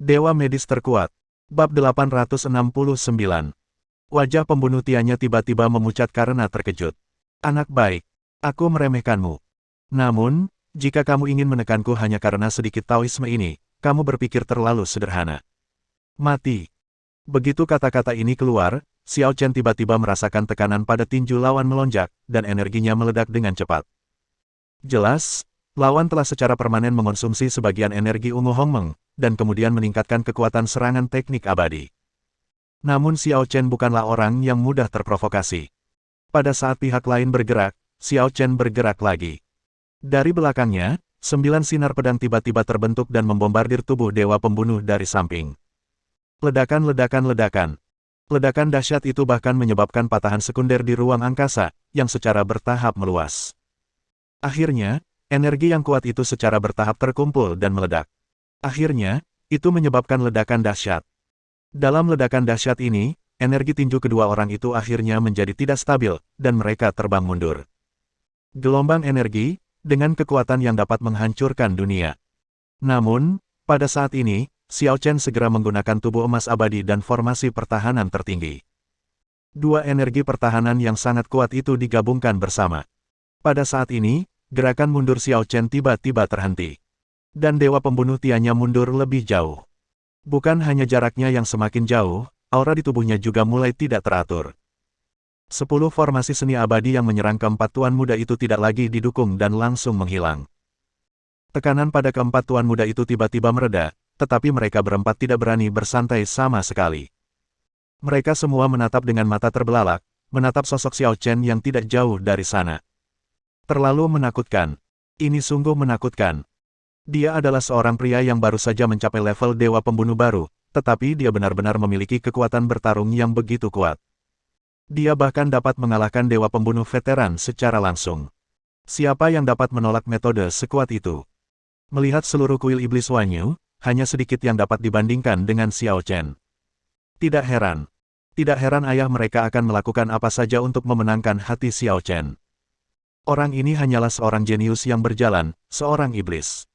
Dewa medis terkuat. Bab 869. Wajah pembunuh Tianya tiba-tiba memucat karena terkejut. Anak baik, aku meremehkanmu. Namun, jika kamu ingin menekanku hanya karena sedikit Taoisme ini, kamu berpikir terlalu sederhana. Mati. Begitu kata-kata ini keluar, Xiao Chen tiba-tiba merasakan tekanan pada tinju lawan melonjak, dan energinya meledak dengan cepat. Jelas, lawan telah secara permanen mengonsumsi sebagian energi ungu Hongmeng, dan kemudian meningkatkan kekuatan serangan teknik abadi. Namun Xiao Chen bukanlah orang yang mudah terprovokasi. Pada saat pihak lain bergerak, Xiao Chen bergerak lagi. Dari belakangnya, 9 sinar pedang tiba-tiba terbentuk dan membombardir tubuh dewa pembunuh dari samping. Ledakan. Ledakan dahsyat itu bahkan menyebabkan patahan sekunder di ruang angkasa, yang secara bertahap meluas. Akhirnya, energi yang kuat itu secara bertahap terkumpul dan meledak. Akhirnya, itu menyebabkan ledakan dahsyat. Dalam ledakan dahsyat ini, energi tinju kedua orang itu akhirnya menjadi tidak stabil, dan mereka terbang mundur. Gelombang energi, dengan kekuatan yang dapat menghancurkan dunia. Namun, pada saat ini, Xiao Chen segera menggunakan tubuh emas abadi dan formasi pertahanan tertinggi. Dua energi pertahanan yang sangat kuat itu digabungkan bersama. Pada saat ini, gerakan mundur Xiao Chen tiba-tiba terhenti. Dan dewa pembunuh Tianya mundur lebih jauh. Bukan hanya jaraknya yang semakin jauh, aura di tubuhnya juga mulai tidak teratur. 10 formasi seni abadi yang menyerang keempat tuan muda itu tidak lagi didukung dan langsung menghilang. Tekanan pada keempat tuan muda itu tiba-tiba mereda, tetapi mereka berempat tidak berani bersantai sama sekali. Mereka semua menatap dengan mata terbelalak, menatap sosok Xiao Chen yang tidak jauh dari sana. Terlalu menakutkan. Ini sungguh menakutkan. Dia adalah seorang pria yang baru saja mencapai level dewa pembunuh baru, tetapi dia benar-benar memiliki kekuatan bertarung yang begitu kuat. Dia bahkan dapat mengalahkan dewa pembunuh veteran secara langsung. Siapa yang dapat menolak metode sekuat itu? Melihat seluruh kuil iblis Wanyu, hanya sedikit yang dapat dibandingkan dengan Xiao Chen. Tidak heran ayah mereka akan melakukan apa saja untuk memenangkan hati Xiao Chen. Orang ini hanyalah seorang jenius yang berjalan, seorang iblis.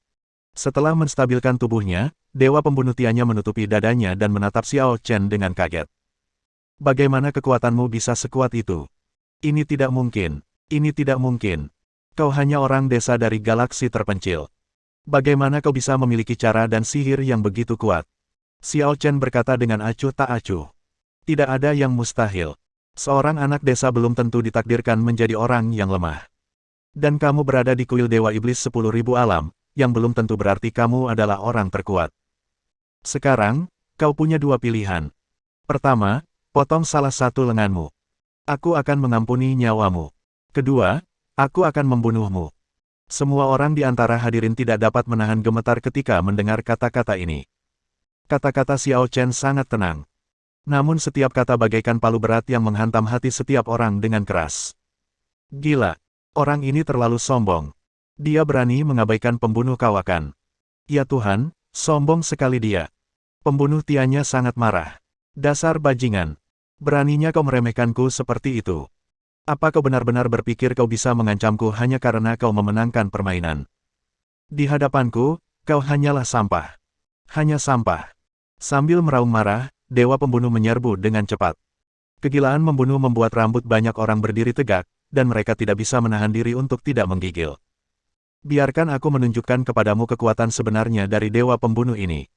Setelah menstabilkan tubuhnya, dewa pembunuh Tianya menutupi dadanya dan menatap Xiao Chen dengan kaget. Bagaimana kekuatanmu bisa sekuat itu? Ini tidak mungkin. Kau hanya orang desa dari galaksi terpencil. Bagaimana kau bisa memiliki cara dan sihir yang begitu kuat? Xiao Chen berkata dengan acuh tak acuh. Tidak ada yang mustahil. Seorang anak desa belum tentu ditakdirkan menjadi orang yang lemah. Dan kamu berada di kuil dewa iblis 10.000 alam, yang belum tentu berarti kamu adalah orang terkuat. Sekarang, kau punya dua pilihan. Pertama, potong salah satu lenganmu. Aku akan mengampuni nyawamu. Kedua, aku akan membunuhmu. Semua orang di antara hadirin tidak dapat menahan gemetar ketika mendengar kata-kata ini. Kata-kata Xiao Chen sangat tenang. Namun setiap kata bagaikan palu berat yang menghantam hati setiap orang dengan keras. Gila, orang ini terlalu sombong. Dia berani mengabaikan pembunuh kawakan. Ya Tuhan, sombong sekali dia. Pembunuh Tianya sangat marah. Dasar bajingan. Beraninya kau meremehkanku seperti itu. Apa kau benar-benar berpikir kau bisa mengancamku hanya karena kau memenangkan permainan? Di hadapanku, kau hanyalah sampah. Hanya sampah. Sambil meraung marah, dewa pembunuh menyerbu dengan cepat. Kegilaan membunuh membuat rambut banyak orang berdiri tegak, dan mereka tidak bisa menahan diri untuk tidak menggigil. Biarkan aku menunjukkan kepadamu kekuatan sebenarnya dari dewa pembunuh ini.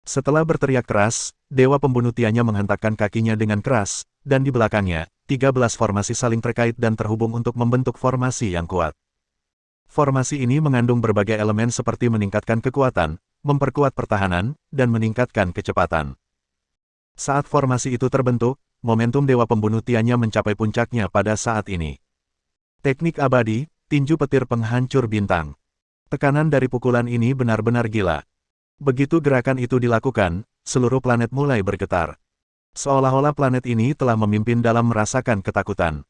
Setelah berteriak keras, dewa pembunuh Tianya menghentakkan kakinya dengan keras, dan di belakangnya, 13 formasi saling terkait dan terhubung untuk membentuk formasi yang kuat. Formasi ini mengandung berbagai elemen seperti meningkatkan kekuatan, memperkuat pertahanan, dan meningkatkan kecepatan. Saat formasi itu terbentuk, momentum dewa pembunuh Tianya mencapai puncaknya pada saat ini. Teknik abadi, tinju petir penghancur bintang. Tekanan dari pukulan ini benar-benar gila. Begitu gerakan itu dilakukan, seluruh planet mulai bergetar. Seolah-olah planet ini telah memimpin dalam merasakan ketakutan.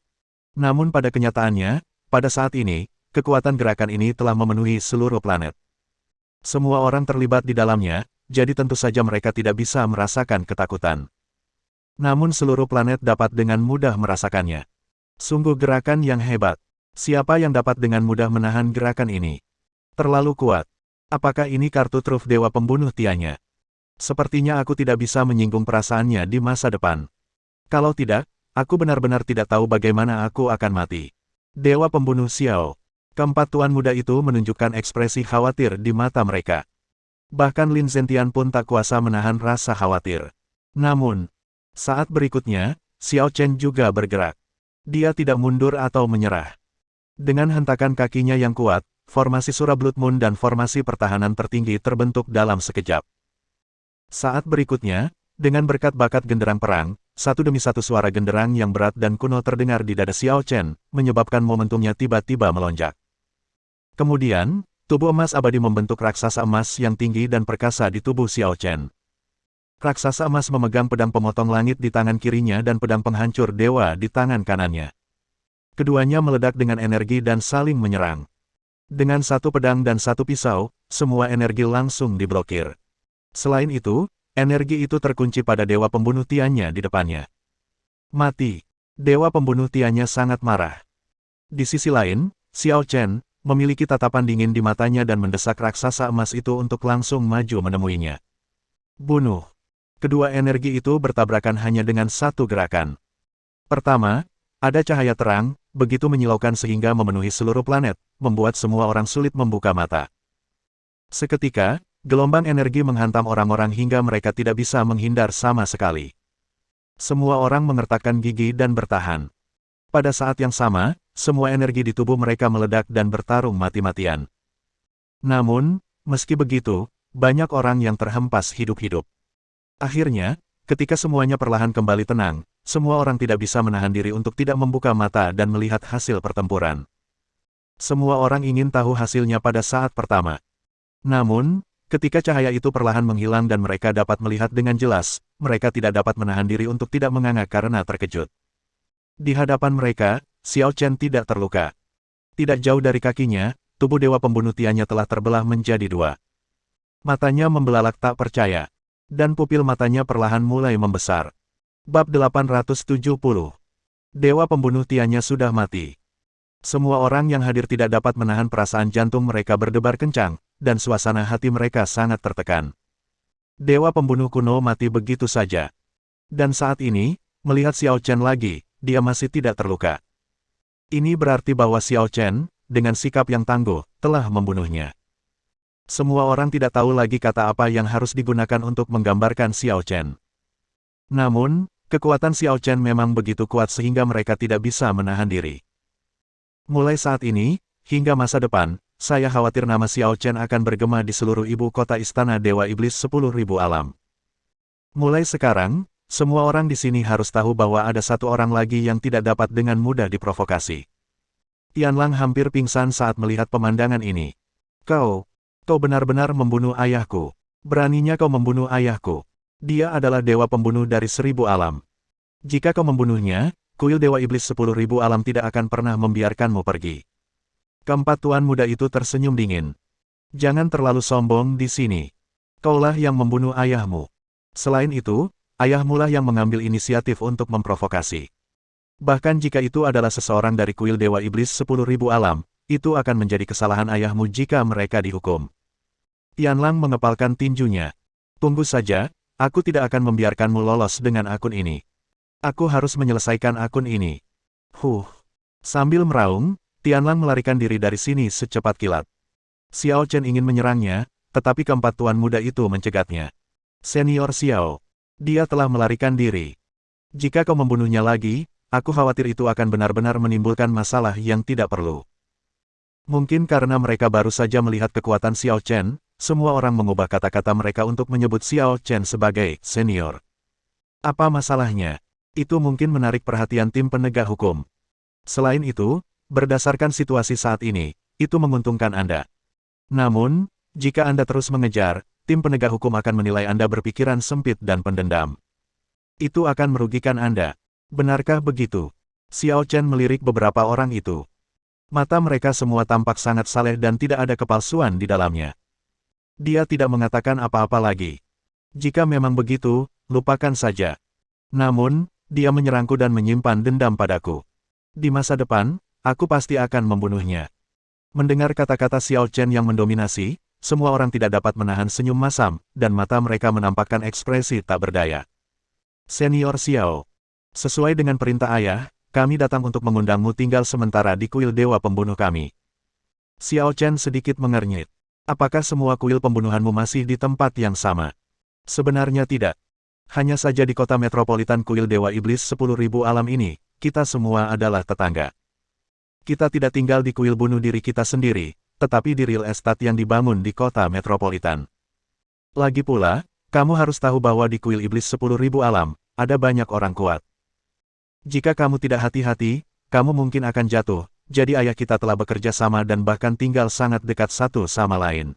Namun pada kenyataannya, pada saat ini, kekuatan gerakan ini telah memenuhi seluruh planet. Semua orang terlibat di dalamnya, jadi tentu saja mereka tidak bisa merasakan ketakutan. Namun seluruh planet dapat dengan mudah merasakannya. Sungguh gerakan yang hebat. Siapa yang dapat dengan mudah menahan gerakan ini? Terlalu kuat. Apakah ini kartu truf dewa pembunuh Tianya? Sepertinya aku tidak bisa menyinggung perasaannya di masa depan. Kalau tidak, aku benar-benar tidak tahu bagaimana aku akan mati. Dewa Pembunuh Xiao. Keempat tuan muda itu menunjukkan ekspresi khawatir di mata mereka. Bahkan Lin Zentian pun tak kuasa menahan rasa khawatir. Namun, saat berikutnya, Xiao Chen juga bergerak. Dia tidak mundur atau menyerah. Dengan hentakan kakinya yang kuat, formasi Surah Blood Moon dan formasi pertahanan tertinggi terbentuk dalam sekejap. Saat berikutnya, dengan berkat bakat genderang perang, satu demi satu suara genderang yang berat dan kuno terdengar di dada Xiao Chen, menyebabkan momentumnya tiba-tiba melonjak. Kemudian, tubuh emas abadi membentuk raksasa emas yang tinggi dan perkasa di tubuh Xiao Chen. Raksasa emas memegang pedang pemotong langit di tangan kirinya dan pedang penghancur dewa di tangan kanannya. Keduanya meledak dengan energi dan saling menyerang. Dengan satu pedang dan satu pisau, semua energi langsung diblokir. Selain itu, energi itu terkunci pada Dewa Pembunuh Tiannya di depannya. Mati. Dewa Pembunuh Tiannya sangat marah. Di sisi lain, Xiao Chen memiliki tatapan dingin di matanya dan mendesak raksasa emas itu untuk langsung maju menemuinya. Bunuh. Kedua energi itu bertabrakan hanya dengan satu gerakan. Pertama, ada cahaya terang, begitu menyilaukan sehingga memenuhi seluruh planet, membuat semua orang sulit membuka mata. Seketika, gelombang energi menghantam orang-orang hingga mereka tidak bisa menghindar sama sekali. Semua orang mengertakkan gigi dan bertahan. Pada saat yang sama, semua energi di tubuh mereka meledak dan bertarung mati-matian. Namun, meski begitu, banyak orang yang terhempas hidup-hidup. Akhirnya, ketika semuanya perlahan kembali tenang, semua orang tidak bisa menahan diri untuk tidak membuka mata dan melihat hasil pertempuran. Semua orang ingin tahu hasilnya pada saat pertama. Namun, ketika cahaya itu perlahan menghilang dan mereka dapat melihat dengan jelas, mereka tidak dapat menahan diri untuk tidak menganga karena terkejut. Di hadapan mereka, Xiao Chen tidak terluka. Tidak jauh dari kakinya, tubuh Dewa Pembunuh Tiannya telah terbelah menjadi dua. Matanya membelalak tak percaya. Dan pupil matanya perlahan mulai membesar. Bab 870. Dewa Pembunuh Tiannya sudah mati. Semua orang yang hadir tidak dapat menahan perasaan jantung mereka berdebar kencang, dan suasana hati mereka sangat tertekan. Dewa Pembunuh kuno mati begitu saja. Dan saat ini, melihat Xiao Chen lagi, dia masih tidak terluka. Ini berarti bahwa Xiao Chen, dengan sikap yang tangguh, telah membunuhnya. Semua orang tidak tahu lagi kata apa yang harus digunakan untuk menggambarkan Xiao Chen. Namun, kekuatan Xiao Chen memang begitu kuat sehingga mereka tidak bisa menahan diri. Mulai saat ini, hingga masa depan, saya khawatir nama Xiao Chen akan bergema di seluruh ibu kota istana Dewa Iblis 10.000 alam. Mulai sekarang, semua orang di sini harus tahu bahwa ada satu orang lagi yang tidak dapat dengan mudah diprovokasi. Tianlang hampir pingsan saat melihat pemandangan ini. Kau benar-benar membunuh ayahku. Beraninya kau membunuh ayahku. Dia adalah dewa pembunuh dari 1000 alam. Jika kau membunuhnya, kuil Dewa Iblis 10.000 alam tidak akan pernah membiarkanmu pergi. Keempat tuan muda itu tersenyum dingin. Jangan terlalu sombong di sini. Kaulah yang membunuh ayahmu. Selain itu, ayahmulah yang mengambil inisiatif untuk memprovokasi. Bahkan jika itu adalah seseorang dari kuil Dewa Iblis 10.000 alam, itu akan menjadi kesalahan ayahmu jika mereka dihukum. Tianlang mengepalkan tinjunya. Tunggu saja, aku tidak akan membiarkanmu lolos dengan akun ini. Aku harus menyelesaikan akun ini. Sambil meraung, Tianlang melarikan diri dari sini secepat kilat. Xiao Chen ingin menyerangnya, tetapi keempat tuan muda itu mencegatnya. Senior Xiao. Dia telah melarikan diri. Jika kau membunuhnya lagi, aku khawatir itu akan benar-benar menimbulkan masalah yang tidak perlu. Mungkin karena mereka baru saja melihat kekuatan Xiao Chen, semua orang mengubah kata-kata mereka untuk menyebut Xiao Chen sebagai senior. Apa masalahnya? Itu mungkin menarik perhatian tim penegak hukum. Selain itu, berdasarkan situasi saat ini, itu menguntungkan Anda. Namun, jika Anda terus mengejar, tim penegak hukum akan menilai Anda berpikiran sempit dan pendendam. Itu akan merugikan Anda. Benarkah begitu? Xiao Chen melirik beberapa orang itu. Mata mereka semua tampak sangat saleh dan tidak ada kepalsuan di dalamnya. Dia tidak mengatakan apa-apa lagi. Jika memang begitu, lupakan saja. Namun, dia menyerangku dan menyimpan dendam padaku. Di masa depan, aku pasti akan membunuhnya. Mendengar kata-kata Xiao Chen yang mendominasi, Semua orang tidak dapat menahan senyum masam, dan mata mereka menampakkan ekspresi tak berdaya. Senior Xiao. Sesuai dengan perintah ayah, kami datang untuk mengundangmu tinggal sementara di kuil Dewa Pembunuh kami. Xiao Chen sedikit mengernyit. Apakah semua kuil pembunuhanmu masih di tempat yang sama? Sebenarnya tidak. Hanya saja di kota metropolitan kuil Dewa Iblis 10.000 alam ini, kita semua adalah tetangga. Kita tidak tinggal di kuil bunuh diri kita sendiri, tetapi di real estate yang dibangun di kota metropolitan. Lagi pula, kamu harus tahu bahwa di kuil Iblis 10.000 alam, ada banyak orang kuat. Jika kamu tidak hati-hati, kamu mungkin akan jatuh. Jadi ayah kita telah bekerja sama dan bahkan tinggal sangat dekat satu sama lain.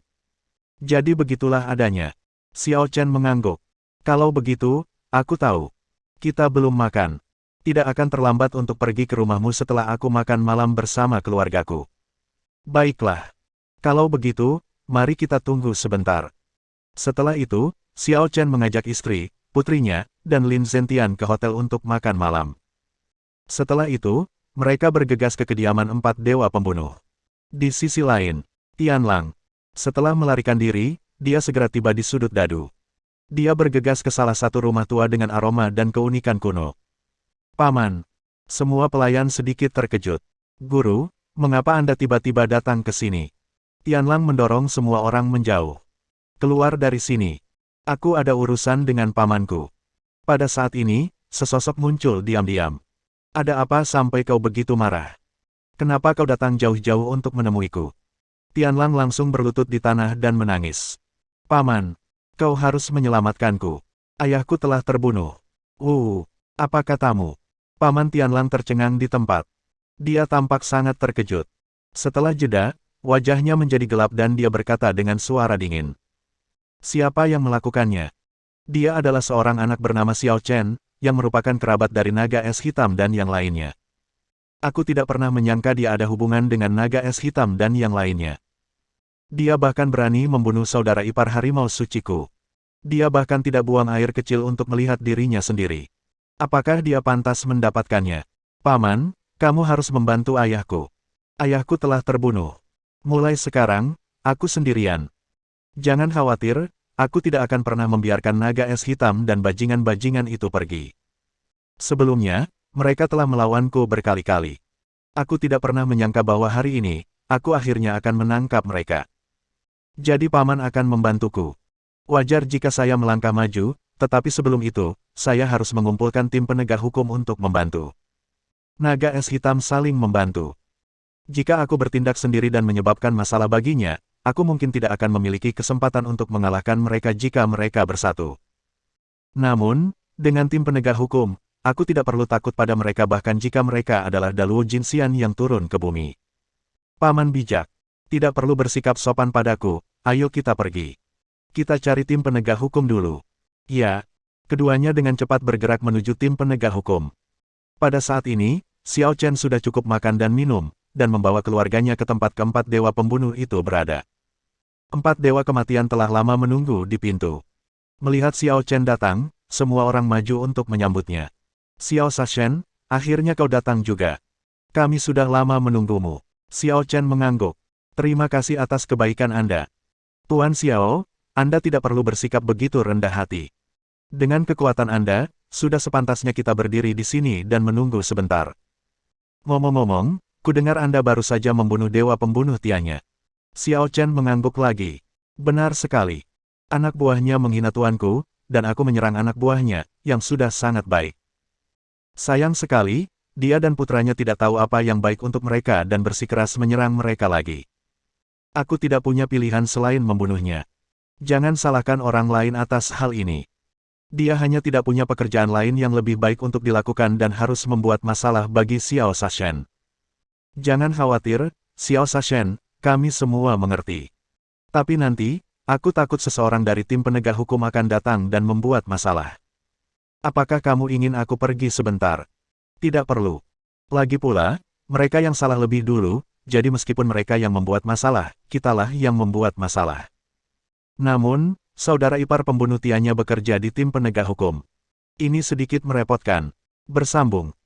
Jadi begitulah adanya. Xiao Chen mengangguk. Kalau begitu, aku tahu. Kita belum makan. Tidak akan terlambat untuk pergi ke rumahmu setelah aku makan malam bersama keluargaku. Baiklah. Kalau begitu, mari kita tunggu sebentar. Setelah itu, Xiao Chen mengajak istri, putrinya, dan Lin Zentian ke hotel untuk makan malam. Setelah itu, mereka bergegas ke kediaman 4 dewa pembunuh. Di sisi lain, Tianlang. Setelah melarikan diri, dia segera tiba di sudut dadu. Dia bergegas ke salah satu rumah tua dengan aroma dan keunikan kuno. Paman. Semua pelayan sedikit terkejut. Guru, mengapa Anda tiba-tiba datang ke sini? Tianlang mendorong semua orang menjauh. Keluar dari sini. Aku ada urusan dengan pamanku. Pada saat ini, sesosok muncul diam-diam. Ada apa sampai kau begitu marah? Kenapa kau datang jauh-jauh untuk menemuiku? Tianlang langsung berlutut di tanah dan menangis. Paman, kau harus menyelamatkanku. Ayahku telah terbunuh. Apa katamu? Paman Tianlang tercengang di tempat. Dia tampak sangat terkejut. Setelah jeda, wajahnya menjadi gelap dan dia berkata dengan suara dingin. Siapa yang melakukannya? Dia adalah seorang anak bernama Xiao Chen, yang merupakan kerabat dari naga es hitam dan yang lainnya. Aku tidak pernah menyangka dia ada hubungan dengan naga es hitam dan yang lainnya. Dia bahkan berani membunuh saudara ipar harimau suciku. Dia bahkan tidak buang air kecil untuk melihat dirinya sendiri. Apakah dia pantas mendapatkannya? Paman, kamu harus membantu ayahku. Ayahku telah terbunuh. Mulai sekarang, aku sendirian. Jangan khawatir, aku tidak akan pernah membiarkan naga es hitam dan bajingan-bajingan itu pergi. Sebelumnya, mereka telah melawanku berkali-kali. Aku tidak pernah menyangka bahwa hari ini, aku akhirnya akan menangkap mereka. Jadi paman akan membantuku. Wajar jika saya melangkah maju, tetapi sebelum itu, saya harus mengumpulkan tim penegak hukum untuk membantu. Naga es hitam saling membantu. Jika aku bertindak sendiri dan menyebabkan masalah baginya, aku mungkin tidak akan memiliki kesempatan untuk mengalahkan mereka jika mereka bersatu. Namun, dengan tim penegak hukum, aku tidak perlu takut pada mereka bahkan jika mereka adalah Daluo Jinxian yang turun ke bumi. Paman bijak. Tidak perlu bersikap sopan padaku, ayo kita pergi. Kita cari tim penegak hukum dulu. Ya. Keduanya dengan cepat bergerak menuju tim penegak hukum. Pada saat ini, Xiao Chen sudah cukup makan dan minum, dan membawa keluarganya ke tempat keempat dewa pembunuh itu berada. 4 dewa kematian telah lama menunggu di pintu. Melihat Xiao Chen datang, semua orang maju untuk menyambutnya. Xiao Sashen, akhirnya kau datang juga. Kami sudah lama menunggumu. Xiao Chen mengangguk. Terima kasih atas kebaikan Anda. Tuan Xiao, Anda tidak perlu bersikap begitu rendah hati. Dengan kekuatan Anda, sudah sepantasnya kita berdiri di sini dan menunggu sebentar. Ngomong-ngomong, kudengar Anda baru saja membunuh dewa pembunuh Tianya. Xiao Chen mengangguk lagi. Benar sekali. Anak buahnya menghina tuanku, dan aku menyerang anak buahnya, yang sudah sangat baik. Sayang sekali, dia dan putranya tidak tahu apa yang baik untuk mereka dan bersikeras menyerang mereka lagi. Aku tidak punya pilihan selain membunuhnya. Jangan salahkan orang lain atas hal ini. Dia hanya tidak punya pekerjaan lain yang lebih baik untuk dilakukan dan harus membuat masalah bagi Xiao Sashen. Jangan khawatir, Xiao Sashen. Kami semua mengerti. Tapi nanti, aku takut seseorang dari tim penegak hukum akan datang dan membuat masalah. Apakah kamu ingin aku pergi sebentar? Tidak perlu. Lagi pula, mereka yang salah lebih dulu, jadi meskipun mereka yang membuat masalah, kitalah yang membuat masalah. Namun, saudara ipar pembunuh Tianya bekerja di tim penegak hukum. Ini sedikit merepotkan. Bersambung.